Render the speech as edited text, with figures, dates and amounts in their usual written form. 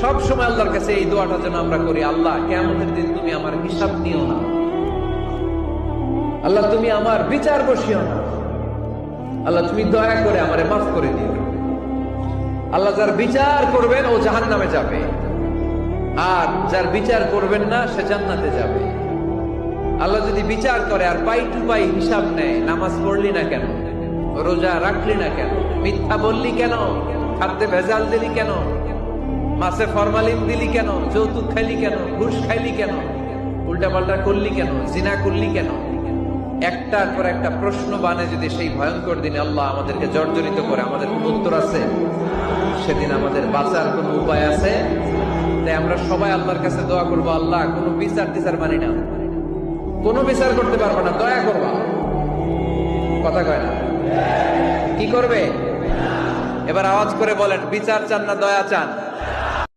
সব সময় আল্লাহর কাছে এই দোয়াটা যেন আমরা করি, আল্লাহ কিয়ামতের দিন তুমি আমার হিসাব নিও না, আল্লাহ তুমি আমার বিচার বসিও না, আল্লাহ তুমি দয়া করে আমারে মাফ করে দিও। আল্লাহ যার বিচার করবেন ও জাহান্নামে যাবে, আর যার বিচার করবেন না সে জান্নাতে যাবে। আল্লাহ যদি বিচার করে আর পাই টু পাই হিসাব নেয়, নামাজ পড়লি না কেন, রোজা রাখলি না কেন, মিথ্যা বললি কেন, খাদ্যে ভেজাল দিলি কেন, মাছে ফরমালিন দিলি কেন, যৌতুক খাইলি কেন, ঘুষ খাইলি কেন, উল্টাপাল্টা করলি কেন, জিনা করলি কেন, একটার পর একটা প্রশ্ন বানে যদি সেই ভয়ঙ্কর দিনে আল্লাহ আমাদেরকে জর্জরিত করে, আমাদের কোন উত্তর আছে? সেদিন আমাদের বাঁচার কোন উপায় আছে? তাই আমরা সবাই আল্লাহর কাছে দোয়া করবো, আল্লাহ কোনো বিচার টিচার মানি না, কোনো বিচার করতে পারবো না, দয়া করবা। কথা কয় না? কি করবে? এবার আওয়াজ করে বলেন, বিচার চান না দয়া চান?